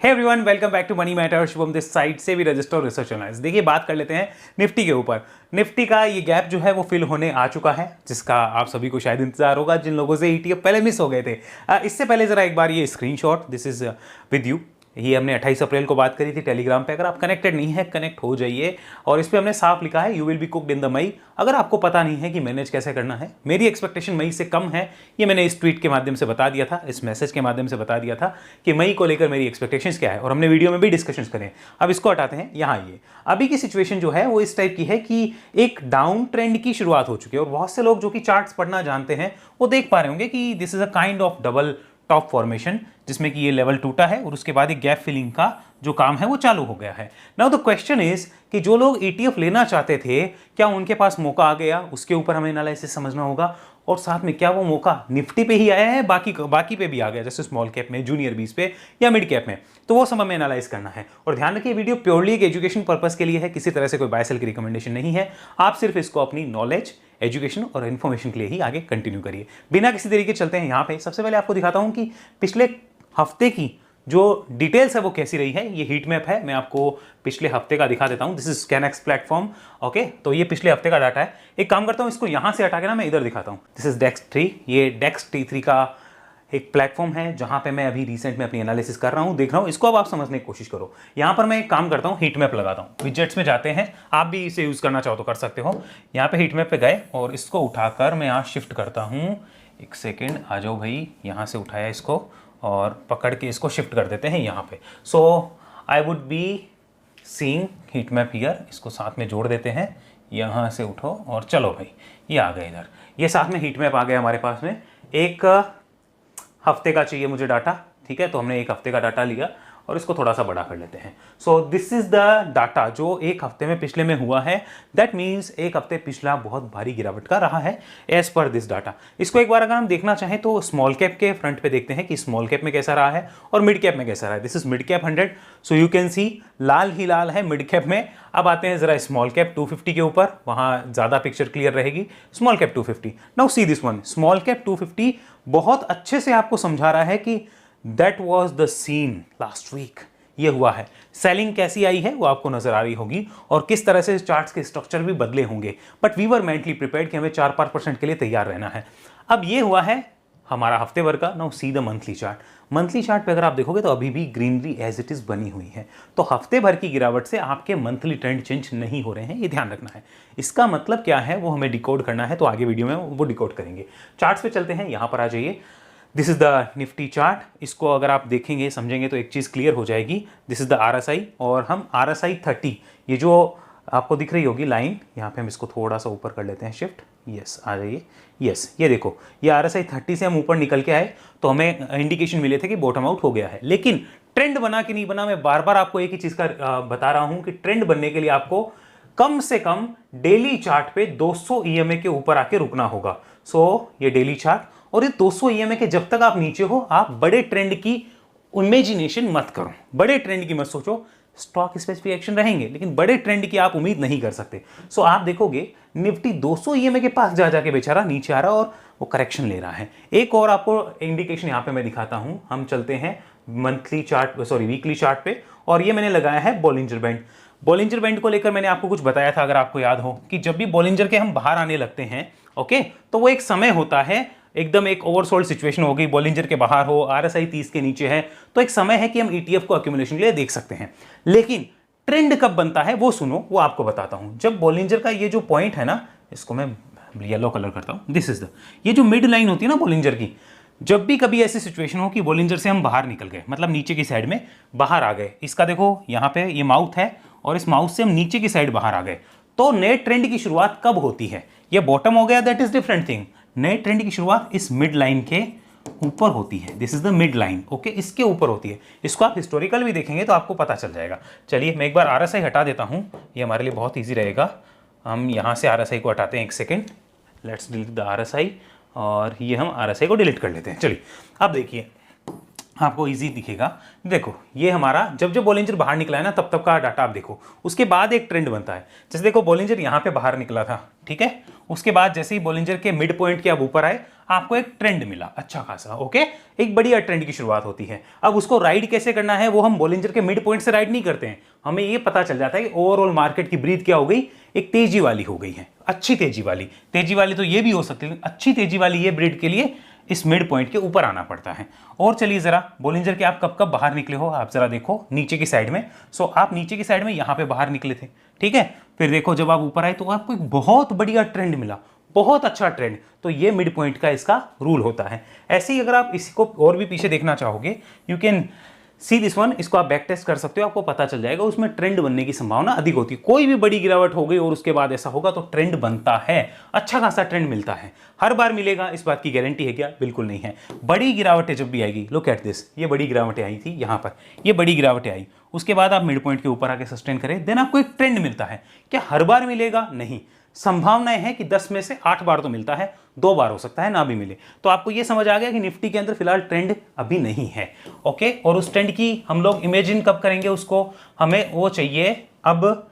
Hey everyone, welcome back to money matter. Shubham this side से भी register research analyst. देखिए, बात कर लेते हैं निफ्टी के ऊपर। निफ्टी का ये गैप जो है वो फिल होने आ चुका है, जिसका आप सभी को शायद इंतजार होगा जिन लोगों से ईटीएफ पहले मिस हो गए थे। इससे पहले जरा एक बार ये screenshot, this is with you. ये हमने 28 अप्रैल को बात करी थी टेलीग्राम पे। अगर आप कनेक्टेड नहीं है, कनेक्ट हो जाइए। और इस पे हमने साफ लिखा है, you will be cooked in the May. अगर आपको पता नहीं है कि मैनेज कैसे करना है, मेरी एक्सपेक्टेशन मई से कम है, ये मैंने इस ट्वीट के माध्यम से बता दिया था, इस मैसेज के माध्यम से बता दिया था कि मई को लेकर मेरी एक्सपेक्टेशंस क्या है, और हमने वीडियो में भी डिस्कशंस करें। अब इसको हटाते हैं। यहाँ ये अभी की सिचुएशन जो है वो इस टाइप की है कि एक डाउन ट्रेंड की शुरुआत हो चुकी है, और बहुत से लोग जो कि चार्ट्स पढ़ना जानते हैं वो देख पा रहे होंगे कि this is a kind of double top formation, जिसमें कि ये लेवल टूटा है और उसके बाद एक गैप फिलिंग का जो काम है वो चालू हो गया है। नाउ द क्वेश्चन इज कि जो लोग ईटीएफ लेना चाहते थे, क्या उनके पास मौका आ गया? उसके ऊपर हमें एनालिसिस समझना होगा। और साथ में क्या वो मौका निफ्टी पे ही आया है, बाकी पे भी आ गया, जैसे स्मॉल कैप में, जूनियर बीस पे या मिड कैप में? तो वो सब हमें एनालाइज करना है। और ध्यान रखिए, वीडियो प्योरली एक एजुकेशन पर्पस के लिए है, किसी तरह से कोई बाय सेल की रिकमेंडेशन नहीं है। आप सिर्फ इसको अपनी नॉलेज, एजुकेशन और इन्फॉर्मेशन के लिए ही आगे कंटिन्यू करिए। बिना किसी तरीके चलते हैं यहाँ पे। सबसे पहले आपको दिखाता हूँ कि पिछले हफ्ते की जो डिटेल्स है वो कैसी रही है। ये हीट मैप है, मैं आपको पिछले हफ्ते का दिखा देता हूँ। This is ScanX platform. Okay, तो ये पिछले हफ्ते का डाटा है। एक काम करता हूँ, इसको यहाँ से हटा के ना मैं इधर दिखाता हूँ। दिस इज डेक्स 3। ये डेक्स T3 का एक प्लेटफॉर्म है जहाँ पे मैं अभी रिसेंट में अपनी एनालिसिस कर रहा हूँ, देख रहा हूँ। इसको अब आप समझने की कोशिश करो। यहाँ पर मैं एक काम करता हूँ, हीट मैप लगाता हूँ। विजेट्स में जाते हैं, आप भी इसे यूज़ करना चाहो तो कर सकते हो। यहाँ पे हीट मैप पे गए और इसको उठाकर मैं यहाँ शिफ्ट करता हूँ। एक सेकेंड, आ जाओ भाई। यहाँ से उठाया इसको और पकड़ के इसको शिफ्ट कर देते हैं यहाँ पे। So I would be seeing heat map here. इसको साथ में जोड़ देते हैं। यहाँ से उठो और चलो भाई, ये आ गए इधर। ये साथ में हीट मैप आ गया हमारे पास में। एक हफ्ते का चाहिए मुझे डाटा, ठीक है? तो हमने एक हफ्ते का डाटा लिया और इसको थोड़ा सा बड़ा कर लेते हैं। So this is the data जो एक हफ्ते में पिछले में हुआ है। दैट मीन्स एक हफ्ते पिछला बहुत भारी गिरावट का रहा है एज पर दिस डाटा। इसको एक बार अगर हम देखना चाहें तो स्मॉल कैप के फ्रंट पे देखते हैं कि स्मॉल कैप में कैसा रहा है और मिड कैप में कैसा रहा है। This is mid cap 100। So you can see लाल ही लाल है मिड कैप में। अब आते हैं जरा स्मॉल कैप 250 के ऊपर, वहां ज्यादा पिक्चर क्लियर रहेगी। Small cap 250। Now see this one, small cap 250 बहुत अच्छे से आपको समझा रहा है कि that was the scene last week. ये हुआ है। सेलिंग कैसी आई है वो आपको नजर आ रही होगी और किस तरह से चार्ट्स के स्ट्रक्चर भी बदले होंगे। But we were mentally prepared कि हमें 4-5% के लिए तैयार रहना है। अब ये हुआ है हमारा हफ्ते भर का। Now see the monthly chart. Monthly chart पे अगर आप देखोगे तो अभी भी ग्रीनरी एज इट इज बनी हुई है। तो हफ्ते भर की गिरावट से आपके मंथली ट्रेंड चेंज नहीं हो रहे हैं, ये ध्यान रखना है। इसका मतलब क्या है वो हमें डिकोड करना है, तो आगे वीडियो में वो डिकोड करेंगे। चार्ट्स पे चलते हैं, यहां पर आ जाइए। This is the Nifty chart. इसको अगर आप देखेंगे, समझेंगे तो एक चीज़ क्लियर हो जाएगी। दिस इज द RSI और हम RSI 30, ये जो आपको दिख रही होगी लाइन, यहाँ पे हम इसको थोड़ा सा ऊपर कर लेते हैं शिफ्ट। यस, आ जाइए। यस, ये देखो, ये RSI 30 से हम ऊपर निकल के आए तो हमें इंडिकेशन मिले थे कि बॉटम आउट हो गया है। लेकिन ट्रेंड बना कि नहीं बना, मैं बार बार आपको एक ही चीज़ का बता रहा हूँ कि ट्रेंड बनने के लिए आपको कम से कम डेली चार्ट पे 200 EMA के ऊपर आके रुकना होगा। सो ये डेली चार्ट और ये 200 EMA के जब तक आप नीचे हो, आप बड़े ट्रेंड की इमेजिनेशन मत करो, बड़े ट्रेंड की मत सोचो। स्टॉक स्पेसिफिक एक्शन रहेंगे लेकिन बड़े ट्रेंड की आप उम्मीद नहीं कर सकते। सो आप देखोगे निफ्टी 200 EMA के पास जा जाके बेचारा नीचे आ रहा और वो करेक्शन ले रहा है। एक और आपको इंडिकेशन यहाँ पे मैं दिखाता हूँ। हम चलते हैं monthly chart, sorry weekly chart पे, और ये मैंने लगाया है बॉलिंजर बैंड। बॉलिंजर बैंड को लेकर मैंने आपको कुछ बताया था, अगर आपको याद हो, कि जब भी बॉलिंजर के हम बाहर आने लगते हैं, ओके, तो वो एक समय होता है, एकदम एक ओवरसोल्ड सिचुएशन हो गई, बॉलिंजर के बाहर हो, RSI 30 के नीचे है, तो एक समय है कि हम ETF को एक्यूमुलेशन के लिए देख सकते हैं। लेकिन ट्रेंड कब बनता है वो सुनो, वो आपको बताता हूं। जब बॉलिंजर का ये जो पॉइंट है ना, इसको मैं येलो कलर करता हूं। दिस इज द, ये जो मिड लाइन होती है ना बॉलिंजर की, जब भी कभी ऐसी सिचुएशन हो कि बॉलिंजर से हम बाहर निकल गए, मतलब नीचे की साइड में बाहर आ गए, इसका देखो यहाँ पे ये माउथ है और इस माउथ से हम नीचे की साइड बाहर आ गए, तो नए ट्रेंड की शुरुआत कब होती है? ये बॉटम हो गया, दैट इज डिफरेंट थिंग। नए ट्रेंड की शुरुआत इस मिड लाइन के ऊपर होती है। This is the mid line, okay, इसके ऊपर होती है। इसको आप हिस्टोरिकल भी देखेंगे तो आपको पता चल जाएगा। चलिए मैं एक बार RSI हटा देता हूं, ये हमारे लिए बहुत ईजी रहेगा। हम यहाँ से RSI को हटाते हैं, एक second, let's delete the RSI, और ये हम RSI को डिलीट कर लेते हैं। चलिए अब देखिए, आपको इजी दिखेगा। देखो ये हमारा जब जब बॉलिंजर बाहर निकला है ना तब तब का डाटा आप देखो, उसके बाद एक ट्रेंड बनता है। जैसे देखो बॉलिंजर यहाँ पे बाहर निकला था, ठीक है, उसके बाद जैसे ही बॉलिंजर के मिड पॉइंट के अब ऊपर आए आपको एक ट्रेंड मिला अच्छा खासा, ओके, एक बढ़िया ट्रेंड की शुरुआत होती है। अब उसको राइड कैसे करना है वो हम बॉलिंजर के मिड पॉइंट से राइड नहीं करते हैं, हमें ये पता चल जाता है कि ओवरऑल मार्केट की ब्रीथ क्या हो गई, एक तेजी वाली हो गई है, अच्छी तेजी वाली तो ये भी हो सकती है, अच्छी तेजी वाली ये ब्रीड के लिए इस मिड पॉइंट के ऊपर आना पड़ता है। और चलिए जरा बॉलिंजर के आप कब कब बाहर निकले हो आप जरा देखो नीचे की साइड में। सो आप नीचे की साइड में यहाँ पे बाहर निकले थे, ठीक है, फिर देखो जब आप ऊपर आए तो आपको एक बहुत बढ़िया ट्रेंड मिला, बहुत अच्छा ट्रेंड, तो ये मिड पॉइंट का इसका रूल होता है। ऐसे ही अगर आप इसको और भी पीछे देखना चाहोगे you can C this one, इसको आप बैक टेस्ट कर सकते हो, आपको पता चल जाएगा उसमें ट्रेंड बनने की संभावना अधिक होती है। कोई भी बड़ी गिरावट हो गई और उसके बाद ऐसा होगा तो ट्रेंड बनता है, अच्छा खासा ट्रेंड मिलता है। हर बार मिलेगा इस बात की गारंटी है क्या? बिल्कुल नहीं है। बड़ी गिरावटें जब भी आएगी, लुक एट दिस, ये बड़ी गिरावटें आई थी यहाँ पर, ये बड़ी गिरावटें आई, उसके बाद आप मिड पॉइंट के ऊपर आके सस्टेन करें, देन आपको एक ट्रेंड मिलता है। क्या हर बार मिलेगा? नहीं, संभावनाएं हैं कि 10 में से 8 बार तो मिलता है, 2 बार हो सकता है ना भी मिले। तो आपको ये समझ आ गया कि निफ्टी के अंदर फिलहाल ट्रेंड अभी नहीं है, ओके। और उस ट्रेंड की हम लोग इमेजिन कब करेंगे उसको, हमें वो चाहिए अब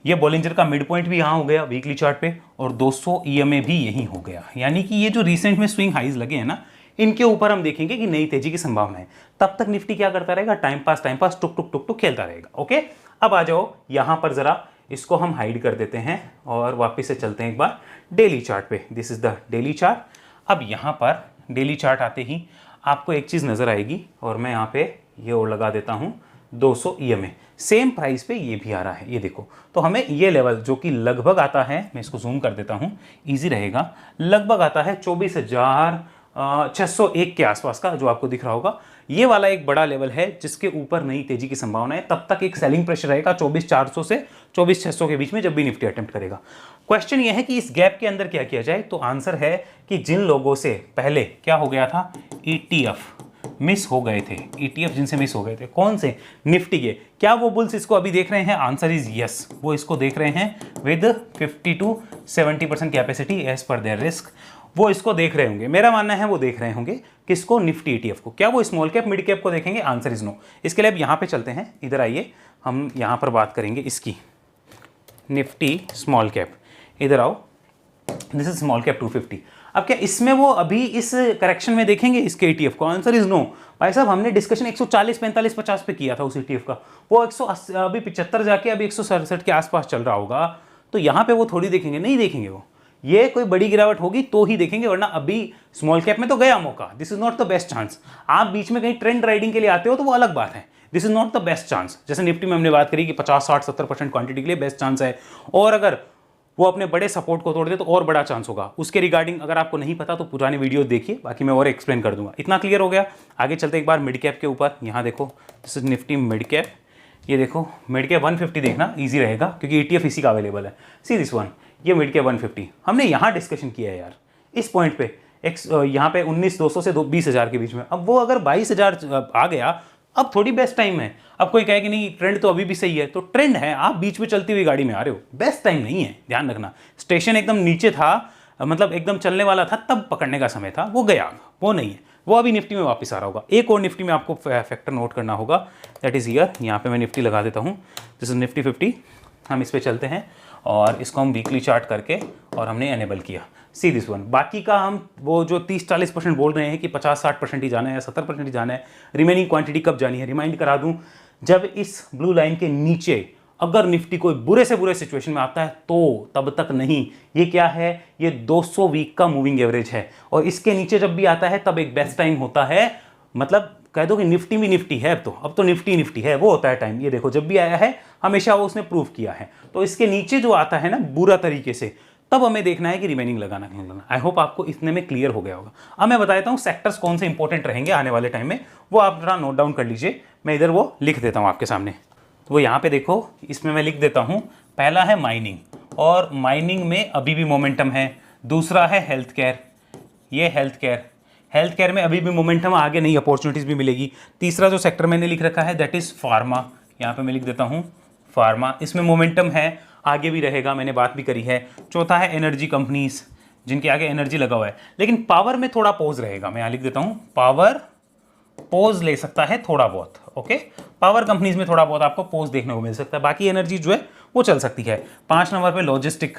ये बॉलिंजर का मिड पॉइंट भी यहाँ हो गया वीकली चार्ट पे, और 200 ईएमए भी यहीं हो गया, यानी कि ये जो रिसेंट में स्विंग हाइज लगे हैं ना, इनके ऊपर हम देखेंगे कि नई तेजी की संभावना है। तब तक निफ्टी क्या करता रहेगा? टाइम पास टुक टुक टुक टुक खेलता रहेगा, ओके। अब आ जाओ यहाँ पर जरा, इसको हम हाइड कर देते हैं और वापस से चलते हैं एक बार डेली चार्ट पे। This is the daily chart. अब यहाँ पर डेली चार्ट आते ही आपको एक चीज़ नज़र आएगी, और मैं यहाँ पे ये और लगा देता हूँ 200 ईएमए, सेम प्राइस पे ये भी आ रहा है, ये देखो। तो हमें ये लेवल जो कि लगभग आता है, मैं इसको जूम कर देता हूँ ईजी रहेगा, लगभग आता है 24,601 के आसपास का, जो आपको दिख रहा होगा, ये वाला एक बड़ा लेवल है जिसके ऊपर नई तेजी की संभावना है। तब तक एक सेलिंग प्रेशर रहेगा 24,400 से 24,600 के बीच में जब भी निफ्टी अटेम्प्ट करेगा। क्वेश्चन ये है कि इस गैप के अंदर क्या किया जाए, तो आंसर है कि जिन लोगों से पहले क्या हो गया था, ईटीएफ मिस हो गए थे, ईटीएफ जिनसे मिस हो गए थे, कौन से? निफ्टी के। क्या वो बुल्स इसको अभी देख रहे हैं? आंसर इज यस, वो इसको देख रहे हैं with 50 to 70% capacity as per their risk, वो इसको देख रहे होंगे। मेरा मानना है वो देख रहे होंगे किसको? निफ्टी ईटीएफ को। क्या वो स्मॉल कैप मिड कैप को देखेंगे? Answer is no. इसके लिए अब यहाँ पे चलते हैं, इधर आइए, हम यहाँ पर बात करेंगे इसकी निफ्टी स्मॉल कैप, इधर आओ, दिस इज स्मॉल कैप 250। अब क्या इसमें वो अभी इस करेक्शन में देखेंगे इसके ईटीएफ को? Answer is no. भाई साहब हमने डिस्कशन 140, 45, 50 पे किया था उस ईटीएफ का, वो 180 अभी 75 जाके अभी 167 के आसपास चल रहा होगा, तो यहाँ पे वो थोड़ी देखेंगे, नहीं देखेंगे वो, ये कोई बड़ी गिरावट होगी तो ही देखेंगे, वरना अभी स्मॉल कैप में तो गया मौका। This is not the best chance. आप बीच में कहीं ट्रेंड राइडिंग के लिए आते हो तो वो अलग बात है, this is not the best chance. जैसे निफ्टी में हमने बात करी कि 50, 60, 70% क्वांटिटी के लिए बेस्ट चांस है, और अगर वो अपने बड़े सपोर्ट को तोड़ दे तो और बड़ा चांस होगा। उसके रिगार्डिंग अगर आपको नहीं पता तो पुरानी वीडियो देखिए, बाकी मैं और एक्सप्लेन कर दूंगा। इतना क्लियर हो गया? आगे चलते एक बार मिड कैप के ऊपर। यहाँ देखो, this is Nifty mid cap, ये देखो मिड कैप 150 देखना ईजी रहेगा क्योंकि ईटीएफ इसी का अवेलेबल है। सी दिस वन, ये मिड कैप 150 हमने यहाँ डिस्कशन किया है यार, इस पॉइंट पे यहाँ पे 19,200 से 20,000 के बीच में। अब वो अगर 22,000 आ गया, अब थोड़ी बेस्ट टाइम है। अब कोई कहे कि नहीं ट्रेंड तो अभी भी सही है, तो ट्रेंड है, आप बीच में चलती हुई गाड़ी में आ रहे हो, बेस्ट टाइम नहीं है, ध्यान रखना। स्टेशन एकदम नीचे था, मतलब एकदम चलने वाला था, तब पकड़ने का समय था, वो गया, वो नहीं है, वो अभी निफ्टी में वापस आ रहा होगा। एक और निफ्टी में आपको फैक्टर नोट करना होगा, दैट इज ईयर। यहाँ पे मैं निफ्टी लगा देता हूँ, दिस इज निफ्टी 50। हम इस पर चलते हैं और इसको हम वीकली चार्ट करके और हमने एनेबल किया। सी दिस वन, बाकी का हम वो जो 30-40% बोल रहे हैं कि 50-60% ही जाना है, 70% ही जाना है, रिमेनिंग क्वांटिटी कब जानी है, रिमाइंड करा दूं, जब इस ब्लू लाइन के नीचे अगर निफ्टी कोई बुरे से बुरे सिचुएशन में आता है तो, तब तक नहीं। ये क्या है? ये 200 वीक का मूविंग एवरेज है, और इसके नीचे जब भी आता है तब एक बेस्ट टाइम होता है। मतलब कह दो कि निफ्टी भी निफ्टी है, अब तो निफ्टी है, वो होता है टाइम। ये देखो जब भी आया है हमेशा वो उसने प्रूव किया है। तो इसके नीचे जो आता है ना बुरा तरीके से, तब हमें देखना है कि रिमेनिंग लगाना नहीं लगाना। आई होप आपको इतने में क्लियर हो गया होगा। अब मैं बताता हूँ सेक्टर्स कौन से इंपॉर्टेंट रहेंगे आने वाले टाइम में, वो आप जरा नोट डाउन कर लीजिए। मैं इधर वो लिख देता हूँ आपके सामने, तो वो यहाँ पे देखो, इसमें मैं लिख देता हूँ। पहला है माइनिंग, और माइनिंग में अभी भी मोमेंटम है। दूसरा है हेल्थ केयर, ये हेल्थ केयर में अभी भी मोमेंटम, आगे नई अपॉर्चुनिटीज़ भी मिलेगी। तीसरा जो सेक्टर मैंने लिख रखा है दैट इज़ फार्मा, यहाँ पे मैं लिख देता हूँ फार्मा, इसमें मोमेंटम है, आगे भी रहेगा, मैंने बात भी करी है। चौथा है एनर्जी कंपनीज, जिनके आगे एनर्जी लगा हुआ है, लेकिन पावर में थोड़ा पॉज रहेगा। मैं यहाँ लिख देता हूँ पावर पोज ले सकता है थोड़ा बहुत। ओके, पावर कंपनीज में थोड़ा बहुत आपको पोज देखने को मिल सकता है, बाकी एनर्जी जो है वो चल सकती है। 5 नंबर पे लॉजिस्टिक।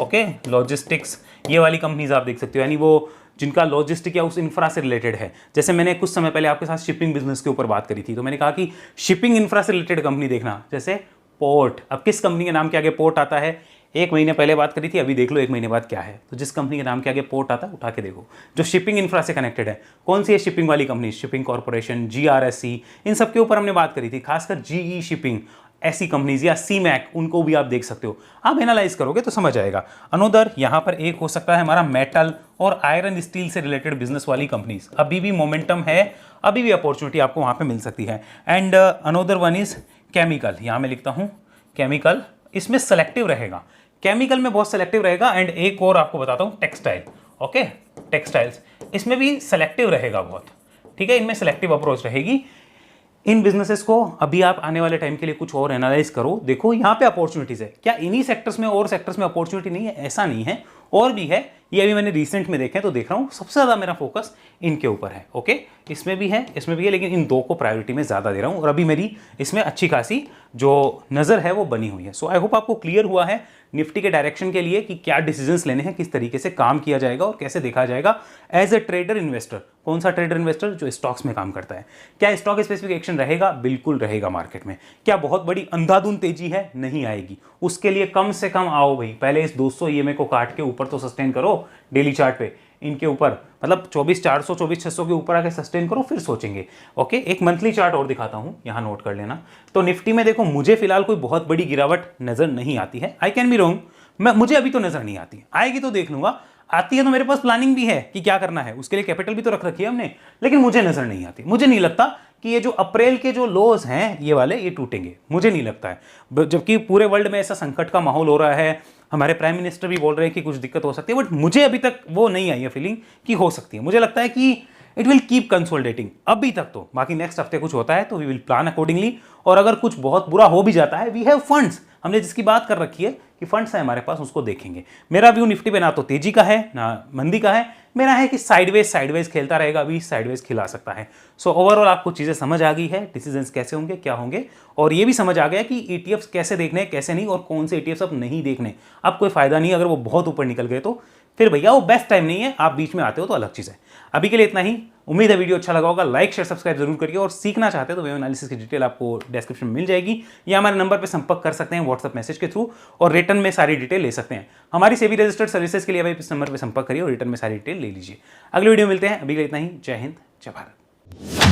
ओके, लॉजिस्टिक्स, ये वाली कंपनीज आप देख सकते हो, यानी वो जिनका लॉजिस्टिक या उस इंफ्रा से रिलेटेड है। जैसे मैंने कुछ समय पहले आपके साथ शिपिंग बिजनेस के ऊपर बात करी थी, तो मैंने कहा कि शिपिंग इंफ्रा से रिलेटेड कंपनी देखना, जैसे पोर्ट। अब किस कंपनी के नाम के आगे पोर्ट आता है, 1 महीने पहले बात करी थी, अभी देख लो 1 महीने बाद क्या है। तो जिस कंपनी के नाम के आगे पोर्ट आता है उठा के देखो, जो शिपिंग इंफ्रा से कनेक्टेड है। कौन सी है शिपिंग वाली कंपनी? शिपिंग कॉर्पोरेशन, GRSC, इन सब के ऊपर हमने बात करी थी, खासकर GE शिपिंग, ऐसी कंपनीज, या CMAC, उनको भी आप देख सकते हो। आप एनालाइज करोगे तो समझ आएगा। अनोदर यहाँ पर एक हो सकता है हमारा मेटल और आयरन स्टील से रिलेटेड बिजनेस वाली कंपनीज, अभी भी मोमेंटम है, अभी भी अपॉर्चुनिटी आपको वहाँ पे मिल सकती है। And another one is chemical, यहाँ मैं लिखता हूँ केमिकल, इसमें सेलेक्टिव रहेगा, केमिकल में बहुत सेलेक्टिव रहेगा। एंड एक और आपको बताता हूँ, टेक्सटाइल। ओके, टेक्सटाइल्स, इसमें भी सेलेक्टिव रहेगा बहुत, ठीक है, इनमें सेलेक्टिव अप्रोच रहेगी। इन बिजनेसेस को अभी आप आने वाले टाइम के लिए कुछ और एनालाइज करो, देखो यहाँ पे अपॉर्चुनिटीज है क्या, इन्हीं सेक्टर्स में और सेक्टर्स में अपॉर्चुनिटी नहीं है, ऐसा नहीं है, और भी है। ये अभी मैंने रिसेंट में देखे तो देख रहा हूँ, सबसे ज़्यादा मेरा फोकस इनके ऊपर है। ओके, इसमें भी है, इसमें भी है, लेकिन इन 2 को प्रायोरिटी में ज़्यादा दे रहा हूँ, और अभी मेरी इसमें अच्छी खासी जो नज़र है वो बनी हुई है। सो आई होप आपको क्लियर हुआ है निफ्टी के डायरेक्शन के लिए कि क्या डिसीजंस लेने हैं, किस तरीके से काम किया जाएगा और कैसे देखा जाएगा एज ए ट्रेडर इन्वेस्टर। कौन सा ट्रेडर इन्वेस्टर? जो स्टॉक्स में काम करता है। क्या स्टॉक स्पेसिफिक एक्शन रहेगा? बिल्कुल रहेगा मार्केट में। क्या बहुत बड़ी अंधाधुंध तेजी है? नहीं आएगी। उसके लिए कम से कम आओ भाई, पहले इस 200 EMA को काट के ऊपर तो सस्टेन करो डेली चार्ट पे, इनके ऊपर मतलब 24,400 24,600 के ऊपर आके सस्टेन करो, फिर सोचेंगे। ओके, एक मंथली चार्ट और दिखाता हूं, यहां नोट कर लेना। तो निफ्टी में देखो, मुझे फिलहाल कोई बहुत बड़ी गिरावट नजर नहीं आती है, आई कैन बी रॉन्ग, मुझे अभी तो नजर नहीं आती, आएगी तो देख लूंगा। आती है तो मेरे पास प्लानिंग भी है कि क्या करना है, उसके लिए कैपिटल भी तो रख रखी है हमने, लेकिन मुझे नजर नहीं आती। मुझे नहीं लगता कि ये जो अप्रैल के जो लोज हैं ये वाले, ये टूटेंगे, मुझे नहीं लगता है। जबकि पूरे वर्ल्ड में ऐसा संकट का माहौल हो रहा है, हमारे प्राइम मिनिस्टर भी बोल रहे हैं कि कुछ दिक्कत हो सकती है, बट मुझे अभी तक वो नहीं आई है फीलिंग कि हो सकती है। मुझे लगता है कि इट विल कीप कंसोलिडेटिंग अभी तक तो, बाकी नेक्स्ट हफ्ते कुछ होता है तो वी विल प्लान अकॉर्डिंगली, और अगर कुछ बहुत बुरा हो भी जाता है, वी हैव फंड्स, हमने जिसकी बात कर रखी है कि फंड्स है हमारे पास, उसको देखेंगे। मेरा व्यू निफ्टी पे ना तो तेजी का है ना मंदी का है, मेरा है कि साइडवेज खेलता रहेगा, अभी साइडवेज खिला सकता है। सो ओवरऑल आपको चीजें समझ आ गई है, डिसीजंस कैसे होंगे, क्या होंगे, और ये भी समझ आ गया कि ETFs कैसे देखने कैसे नहीं, और कौन से ETFs अब नहीं देखने। अब कोई फायदा नहीं, अगर वो बहुत ऊपर निकल गए तो फिर भैया वो बेस्ट टाइम नहीं है, आप बीच में आते हो तो अलग चीज़ है। अभी के लिए इतना ही, उम्मीद है वीडियो अच्छा लगा होगा, लाइक शेयर सब्सक्राइब जरूर करिए, और सीखना चाहते हो तो वेब एनालिसिस की डिटेल आपको डिस्क्रिप्शन में मिल जाएगी, या हमारे नंबर पे संपर्क कर सकते हैं व्हाट्सएप मैसेज के थ्रू, और रिटर्न में सारी डिटेल ले सकते हैं। हमारी सेबी रजिस्टर्ड सर्विसेज के लिए भाई इस नंबर पर संपर्क करिए और रिटर्न में सारी डिटेल ले लीजिए। अगले वीडियो मिलते हैं, अभी के लिए इतना ही। जय हिंद, जय भारत।